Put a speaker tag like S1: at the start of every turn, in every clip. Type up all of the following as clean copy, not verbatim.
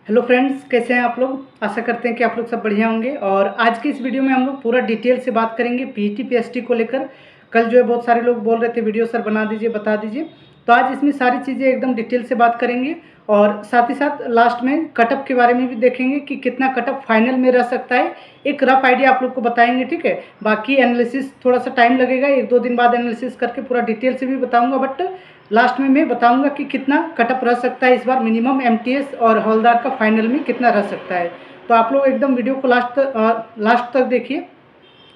S1: Hello friends, कैसे हैं आप लोग। आशा करते हैं कि आप लोग सब बढ़िया होंगे। और आज की इस वीडियो में हम लोग पूरा डिटेल से बात करेंगे पीटी पीएसटी को लेकर। कल जो है बहुत सारे लोग बोल रहे थे वीडियो सर बना दीजिए, बता दीजिए, तो आज इसमें सारी चीज़ें एकदम डिटेल से बात करेंगे। और साथ ही साथ लास्ट में कटअप के बारे में भी देखेंगे कि कितना कटअप फाइनल में रह सकता है। एक रफ आइडिया आप लोग को बताएंगे, ठीक है। बाकी एनालिसिस थोड़ा सा टाइम लगेगा, 1-2 दिन बाद एनालिसिस करके पूरा डिटेल से भी बताऊँगा। बट लास्ट में मैं बताऊंगा कि कितना कटअप रह सकता है इस बार मिनिमम एमटीएस और हवलदार का फाइनल में कितना रह सकता है। तो आप लोग एकदम वीडियो को लास्ट तक देखिए,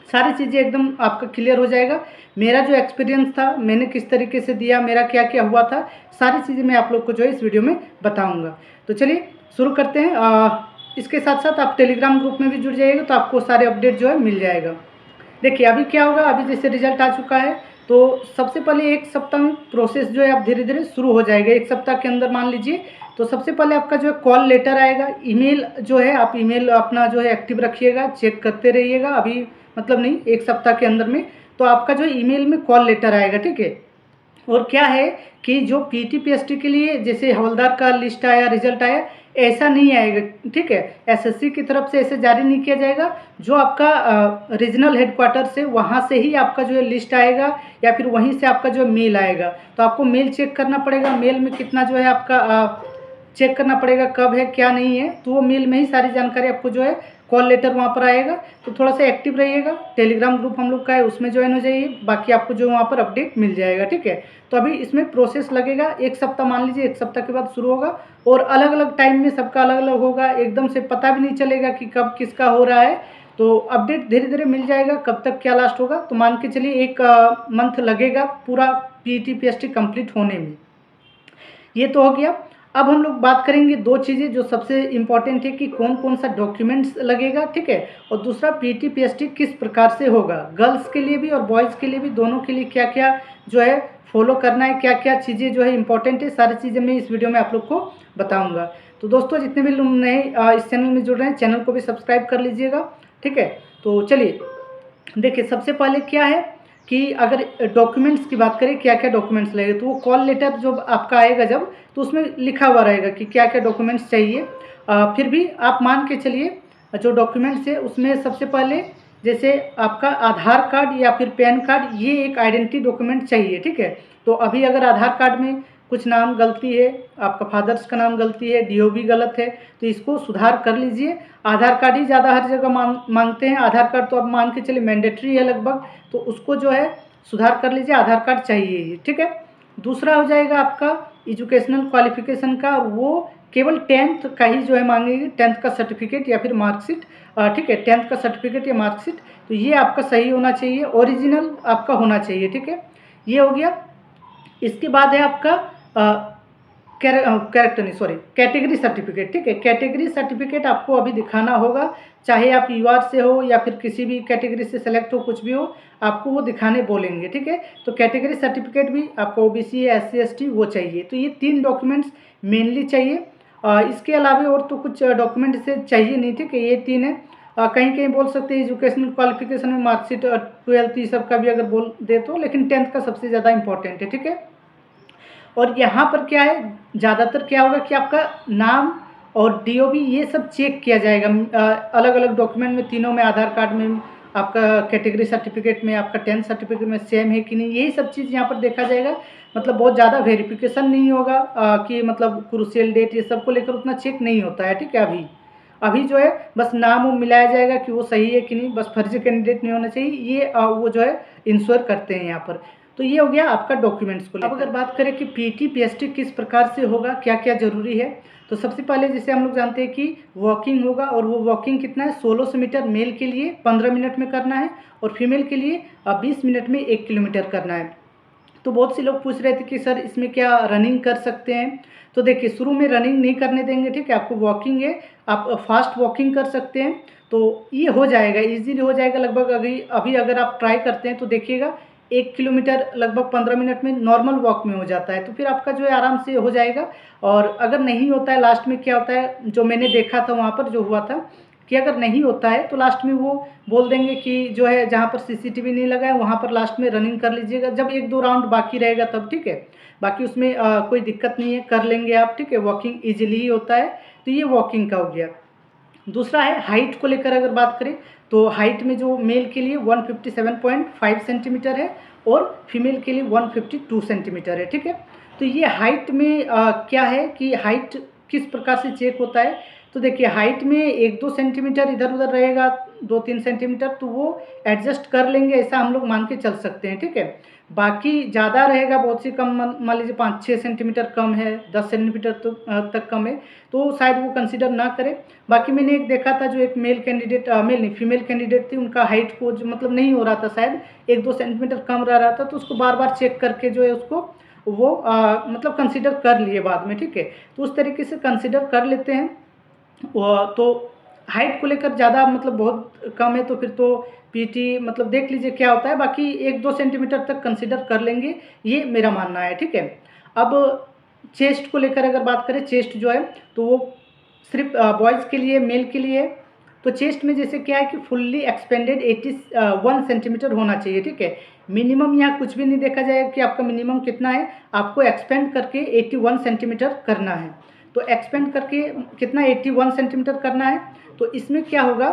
S1: सारी चीज़ें एकदम आपका क्लियर हो जाएगा। मेरा जो एक्सपीरियंस था, मैंने किस तरीके से दिया, मेरा क्या क्या हुआ था, सारी चीज़ें मैं आप लोग को जो है इस वीडियो में बताऊँगा। तो चलिए शुरू करते हैं। इसके साथ साथ आप टेलीग्राम ग्रुप में भी जुड़ जाइएगा तो आपको सारे अपडेट जो है मिल जाएगा। देखिए अभी क्या होगा, अभी जैसे रिजल्ट आ चुका है तो सबसे पहले 1 सप्ताह में प्रोसेस जो है आप धीरे धीरे शुरू हो जाएगा। 1 सप्ताह के अंदर मान लीजिए तो सबसे पहले आपका जो है कॉल लेटर आएगा। ईमेल जो है आप ईमेल अपना जो है एक्टिव रखिएगा, चेक करते रहिएगा। अभी मतलब नहीं, 1 सप्ताह के अंदर में तो आपका जो ईमेल में कॉल लेटर आएगा, ठीक है। और क्या है कि जो पीटी पीएसटी के लिए जैसे हवलदार का लिस्ट आया, रिजल्ट आया, ऐसा नहीं आएगा, ठीक है। एसएससी की तरफ से ऐसे जारी नहीं किया जाएगा। जो आपका रीजनल हेडक्वार्टर से वहाँ से ही आपका जो है लिस्ट आएगा या फिर वहीं से आपका जो मेल आएगा। तो आपको मेल चेक करना पड़ेगा, मेल में कितना जो है आपका चेक करना पड़ेगा कब है क्या नहीं है। तो वो मेल में ही सारी जानकारी आपको जो है कॉल लेटर वहाँ पर आएगा। तो थोड़ा सा एक्टिव रहिएगा। टेलीग्राम ग्रुप हम लोग का है, उसमें ज्वाइन हो जाइए, बाकी आपको जो वहाँ पर अपडेट मिल जाएगा, ठीक है। तो अभी इसमें प्रोसेस लगेगा 1 सप्ताह, मान लीजिए 1 सप्ताह के बाद शुरू होगा। और अलग अलग टाइम में सबका अलग अलग होगा, एकदम से पता भी नहीं चलेगा कि कब किसका हो रहा है। तो अपडेट धीरे धीरे मिल जाएगा, कब तक क्या लास्ट होगा। तो मान के चलिए 1 मंथ लगेगा पूरा पीटी पीएसटी कंप्लीट होने में। ये तो हो गया। अब हम लोग बात करेंगे 2 चीज़ें जो सबसे इम्पॉर्टेंट है कि कौन कौन सा डॉक्यूमेंट्स लगेगा, ठीक है। और दूसरा पीटी पीएसटी किस प्रकार से होगा, गर्ल्स के लिए भी और बॉयज़ के लिए भी, दोनों के लिए क्या क्या जो है फॉलो करना है, क्या क्या चीज़ें जो है इंपॉर्टेंट है, सारी चीज़ें मैं इस वीडियो में आप लोग को बताऊँगा। तो दोस्तों जितने भी लोग नए इस चैनल में जुड़ रहे हैं, चैनल को भी सब्सक्राइब कर लीजिएगा, ठीक है। तो चलिए देखिए, सबसे पहले क्या है कि अगर डॉक्यूमेंट्स की बात करें, क्या क्या डॉक्यूमेंट्स लगेगा, तो वो कॉल लेटर जो आपका आएगा जब, तो उसमें लिखा हुआ रहेगा कि क्या क्या डॉक्यूमेंट्स चाहिए। फिर भी आप मान के चलिए जो डॉक्यूमेंट्स है उसमें सबसे पहले जैसे आपका आधार कार्ड या फिर पैन कार्ड, ये एक आइडेंटिटी डॉक्यूमेंट चाहिए, ठीक है। तो अभी अगर आधार कार्ड में कुछ नाम गलती है, आपका फादर्स का नाम गलती है, डीओबी गलत है, तो इसको सुधार कर लीजिए। आधार कार्ड ही ज़्यादा हर जगह मांगते हैं। आधार कार्ड तो अब मान के चलिए मैंडेटरी है लगभग, तो उसको जो है सुधार कर लीजिए, आधार कार्ड चाहिए ही, ठीक है। दूसरा हो जाएगा आपका एजुकेशनल क्वालिफिकेशन का, और वो केवल 10th का ही जो है मांगेगी, 10th का सर्टिफिकेट या फिर मार्कशीट, ठीक है, 10th का सर्टिफिकेट या मार्कशीट। तो ये आपका सही होना चाहिए, ओरिजिनल आपका होना चाहिए, ठीक है। ये हो गया। इसके बाद है आपका कैरेक्टर नहीं, सॉरी, कैटेगरी सर्टिफिकेट, ठीक है। कैटेगरी सर्टिफिकेट आपको अभी दिखाना होगा, चाहे आप यूआर से हो या फिर किसी भी कैटेगरी से सेलेक्ट हो, कुछ भी हो, आपको वो दिखाने बोलेंगे, ठीक है। तो कैटेगरी सर्टिफिकेट भी आपको ओबीसी या एससी एसटी वो चाहिए। तो ये 3 डॉक्यूमेंट्स मेनली चाहिए। इसके अलावा और तो कुछ डॉक्यूमेंट से चाहिए नहीं, ठीक है। ये 3 है। कहीं कहीं बोल सकते हैं एजुकेशनल क्वालिफिकेशन में मार्कशीट, 12th ये सब का भी अगर बोल दे तो, लेकिन 10th का सबसे ज़्यादा इंपॉर्टेंट है, ठीक है। और यहाँ पर क्या है, ज़्यादातर क्या होगा कि आपका नाम और डीओबी ये सब चेक किया जाएगा। अलग अलग डॉक्यूमेंट में, तीनों में, आधार कार्ड में, आपका कैटेगरी सर्टिफिकेट में, आपका 10th सर्टिफिकेट में सेम है कि नहीं, यही सब चीज़ यहाँ पर देखा जाएगा। मतलब बहुत ज़्यादा वेरिफिकेशन नहीं होगा कि मतलब क्रूशियल डेट ये सब को लेकर उतना चेक नहीं होता है, ठीक है। अभी जो है बस नाम वो मिलाया जाएगा कि वो सही है कि नहीं, बस फर्जी कैंडिडेट नहीं होना चाहिए, ये वो जो है इंश्योर करते हैं यहाँ पर। तो ये हो गया आपका डॉक्यूमेंट्स को लेकर। अब अगर बात करें कि पीटी पीएसटी किस प्रकार से होगा, क्या क्या ज़रूरी है, तो सबसे पहले जैसे हम लोग जानते हैं कि वॉकिंग होगा, और वो वॉकिंग कितना है, 1600 मीटर मेल के लिए 15 मिनट में करना है, और फीमेल के लिए 20 मिनट में 1 किलोमीटर करना है। तो बहुत से लोग पूछ रहे थे कि सर इसमें क्या रनिंग कर सकते हैं। तो देखिए शुरू में रनिंग नहीं करने देंगे, ठीक है। आपको वॉकिंग है, आप फास्ट वॉकिंग कर सकते हैं, तो ये हो जाएगा, इजीली हो जाएगा लगभग। अभी अगर आप ट्राई करते हैं तो देखिएगा 1 किलोमीटर लगभग 15 मिनट में नॉर्मल वॉक में हो जाता है। तो फिर आपका जो है आराम से हो जाएगा। और अगर नहीं होता है, लास्ट में क्या होता है, जो मैंने देखा था वहाँ पर जो हुआ था कि अगर नहीं होता है तो लास्ट में वो बोल देंगे कि जो है जहाँ पर सीसीटीवी नहीं लगा है वहाँ पर लास्ट में रनिंग कर लीजिएगा, जब 1-2 राउंड बाकी रहेगा तब, ठीक है। बाकी उसमें कोई दिक्कत नहीं है, कर लेंगे आप, ठीक है। वॉकिंग ईजिली ही होता है, तो ये वॉकिंग का हो गया। दूसरा है हाइट को लेकर अगर बात करें तो हाइट में जो मेल के लिए 157.5 सेंटीमीटर है और फीमेल के लिए 152 सेंटीमीटर है, ठीक है। तो ये हाइट में क्या है कि हाइट किस प्रकार से चेक होता है, तो देखिए हाइट में 1-2 सेंटीमीटर इधर उधर रहेगा, 2-3 सेंटीमीटर, तो वो एडजस्ट कर लेंगे, ऐसा हम लोग मान के चल सकते हैं, ठीक है। बाकी ज़्यादा रहेगा, बहुत सी कम, मान लीजिए 5-6 सेंटीमीटर कम है, 10 सेंटीमीटर तक कम है, तो शायद वो कंसीडर ना करें। बाकी मैंने एक देखा था जो एक मेल कैंडिडेट, मेल नहीं फीमेल कैंडिडेट थी, उनका हाइट को जो मतलब नहीं हो रहा था, शायद 1-2 सेंटीमीटर कम रह रहा था, तो उसको बार बार चेक करके जो है उसको वो मतलब कंसीडर कर लिए बाद में, ठीक है। तो उस तरीके से कंसीडर कर लेते हैं। तो हाइट को लेकर ज़्यादा मतलब बहुत कम है तो फिर तो पीटी मतलब देख लीजिए क्या होता है, बाकी 1-2 सेंटीमीटर तक कंसीडर कर लेंगे, ये मेरा मानना है, ठीक है। अब चेस्ट को लेकर अगर बात करें, चेस्ट जो है तो वो सिर्फ बॉयज़ के लिए, मेल के लिए, तो चेस्ट में जैसे क्या है कि फुल्ली एक्सपेंडेड 81 सेंटीमीटर होना चाहिए, ठीक है। मिनिमम यहाँ कुछ भी नहीं देखा जाएगा कि आपका मिनिमम कितना है, आपको एक्सपेंड करके 81 सेंटीमीटर करना है। तो एक्सपेंड करके कितना 81 सेंटीमीटर करना है, तो इसमें क्या होगा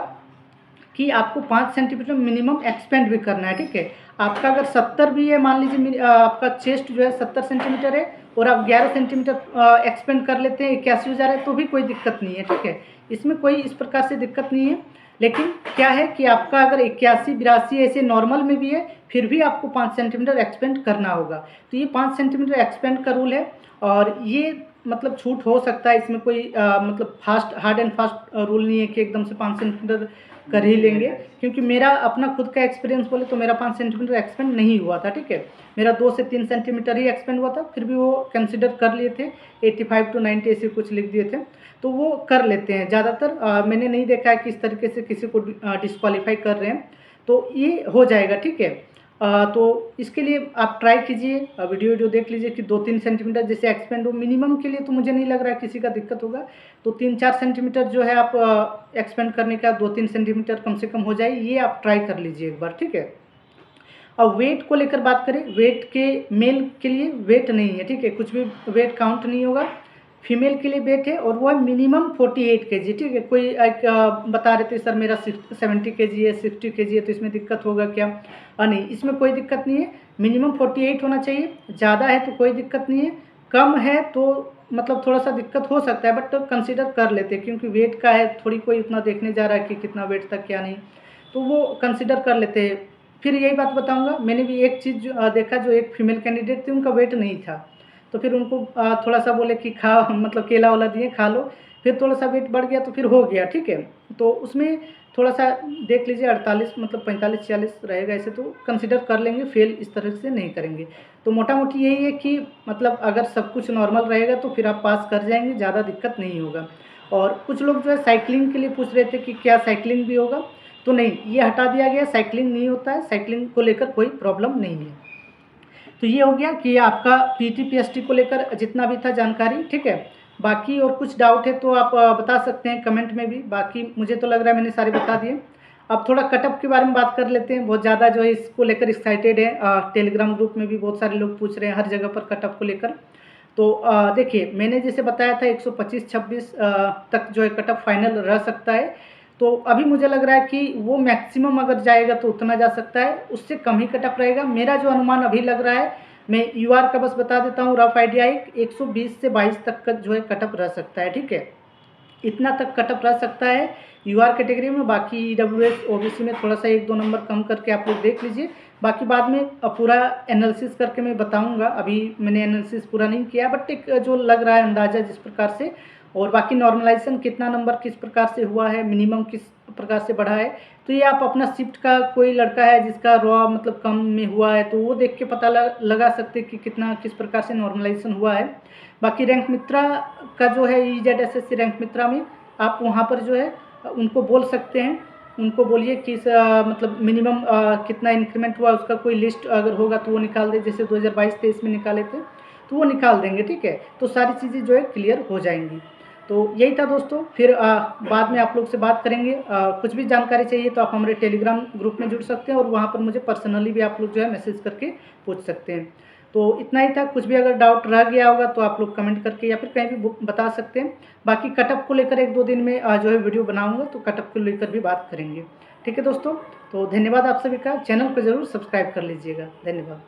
S1: कि आपको 5 सेंटीमीटर मिनिमम एक्सपेंड भी करना है, ठीक है। आपका अगर 70 भी है, मान लीजिए आपका चेस्ट जो है 70 सेंटीमीटर है और आप 11 सेंटीमीटर एक्सपेंड कर लेते हैं, 81 हो जा रहा है, तो भी कोई दिक्कत नहीं है, ठीक है। इसमें कोई इस प्रकार से दिक्कत नहीं है। लेकिन क्या है कि आपका अगर 81-82 ऐसे नॉर्मल में भी है, फिर भी आपको 5 सेंटीमीटर एक्सपेंड करना होगा। तो ये 5 सेंटीमीटर एक्सपेंड का रूल है और ये मतलब छूट हो सकता है, इसमें कोई मतलब हार्ड एंड फास्ट रूल नहीं है कि एकदम से 5 सेंटीमीटर कर ही लेंगे, क्योंकि मेरा अपना खुद का एक्सपीरियंस बोले तो मेरा 5 सेंटीमीटर एक्सपेंड नहीं हुआ था, ठीक है। मेरा 2 से 3 सेंटीमीटर ही एक्सपेंड हुआ था, फिर भी वो कंसिडर कर लिए थे, 85 to 90 ऐसे कुछ लिख दिए थे, तो वो कर लेते हैं ज़्यादातर। मैंने नहीं देखा है कि इस तरीके से किसी को डिस्क्वालीफाई कर रहे हैं, तो ये हो जाएगा, ठीक है। तो इसके लिए आप ट्राई कीजिए, वीडियो देख लीजिए कि 2-3 सेंटीमीटर जैसे एक्सपेंड हो। मिनिमम के लिए तो मुझे नहीं लग रहा है किसी का दिक्कत होगा, तो 3-4 सेंटीमीटर जो है आप एक्सपेंड करने का 2-3 सेंटीमीटर कम से कम हो जाए, ये आप ट्राई कर लीजिए एक बार, ठीक है। अब वेट को लेकर बात करें, वेट के मेल के लिए वेट नहीं है, ठीक है, कुछ भी वेट काउंट नहीं होगा। फीमेल के लिए वेट है और वो है मिनिमम 48 kg, ठीक है। कोई एक बता रहे थे सर मेरा 70 kg है, 60 kg है, तो इसमें दिक्कत होगा क्या? नहीं, इसमें कोई दिक्कत नहीं है, मिनिमम 48 होना चाहिए। ज़्यादा है तो कोई दिक्कत नहीं है, कम है तो मतलब थोड़ा सा दिक्कत हो सकता है, बट तो कंसिडर कर लेते हैं क्योंकि वेट का है, थोड़ी कोई उतना देखने जा रहा है कि कितना वेट तक क्या नहीं, तो वो कंसिडर कर लेते हैं। फिर यही बात बताऊंगा, मैंने भी एक चीज़ देखा, जो एक फीमेल कैंडिडेट थी उनका वेट नहीं था, तो फिर उनको थोड़ा सा बोले कि खा मतलब केला वाला दिए खा लो, फिर थोड़ा सा वेट बढ़ गया तो फिर हो गया, ठीक है। तो उसमें थोड़ा सा देख लीजिए 48 मतलब 45-46 रहेगा, ऐसे तो कंसिडर कर लेंगे, फेल इस तरह से नहीं करेंगे। तो मोटा मोटी यही है कि मतलब अगर सब कुछ नॉर्मल रहेगा तो फिर आप पास कर जाएंगे, ज़्यादा दिक्कत नहीं होगा। और कुछ लोग जो है साइकिलिंग के लिए पूछ रहे थे कि क्या साइकिलिंग भी होगा, तो नहीं, ये हटा दिया गया, साइकिलिंग नहीं होता है, साइकिलिंग को लेकर कोई प्रॉब्लम नहीं है। तो ये हो गया कि आपका पीटी पीएसटी को लेकर जितना भी था जानकारी, ठीक है। बाकी और कुछ डाउट है तो आप बता सकते हैं कमेंट में भी, बाकी मुझे तो लग रहा है मैंने सारे बता दिए। अब थोड़ा कटअप के बारे में बात कर लेते हैं, बहुत ज़्यादा जो है इसको लेकर एक्साइटेड है, टेलीग्राम ग्रुप में भी बहुत सारे लोग पूछ रहे हैं हर जगह पर कटअप को लेकर। तो देखिए मैंने जैसे बताया था 125-26 तक जो है कटअप फाइनल रह सकता है, तो अभी मुझे लग रहा है कि वो मैक्सिमम अगर जाएगा तो उतना जा सकता है, उससे कम ही कटअप रहेगा। मेरा जो अनुमान अभी लग रहा है, मैं यूआर का बस बता देता हूँ, रफ आइडिया 120 से 22 तक का जो है कटअप रह सकता है, ठीक है। इतना तक कटअप रह सकता है यूआर कैटेगरी में। बाकी ईडब्ल्यूएस ओबीसी में थोड़ा सा 1-2 नंबर कम करके आप लोग देख लीजिए, बाकी बाद में पूरा एनालिसिस करके मैं बताऊंगा। अभी मैंने एनालिसिस पूरा नहीं किया, बट एक जो लग रहा है अंदाज़ा जिस प्रकार से, और बाकी नॉर्मलाइजेशन कितना नंबर किस प्रकार से हुआ है, मिनिमम किस प्रकार से बढ़ा है, तो ये आप अपना शिफ्ट का कोई लड़का है जिसका रॉ मतलब कम में हुआ है, तो वो देख के पता लगा सकते कि कितना किस प्रकार से नॉर्मलाइजेशन हुआ है। बाकी रैंक मित्रा का जो है EZSSC रैंक मित्रा में आप वहाँ पर जो है उनको बोल सकते हैं, उनको बोलिए कि मतलब मिनिमम कितना इंक्रीमेंट हुआ, उसका कोई लिस्ट अगर होगा तो वो निकाल दे, जैसे 2022-23 में निकाले थे तो वो निकाल देंगे, ठीक है। तो सारी चीज़ें जो है क्लियर हो जाएंगी। तो यही था दोस्तों, फिर बाद में आप लोग से बात करेंगे। कुछ भी जानकारी चाहिए तो आप हमारे टेलीग्राम ग्रुप में जुड़ सकते हैं और वहाँ पर मुझे पर्सनली भी आप लोग जो है मैसेज करके पूछ सकते हैं। तो इतना ही था। कुछ भी अगर डाउट रह गया होगा तो आप लोग कमेंट करके या फिर कहीं भी बता सकते हैं। बाकी कटअप को लेकर 1-2 दिन में जो है वीडियो बनाऊंगा, तो कटअप को लेकर भी बात करेंगे। ठीक है दोस्तों, तो धन्यवाद आप सभी का। चैनल को ज़रूर सब्सक्राइब कर लीजिएगा। धन्यवाद।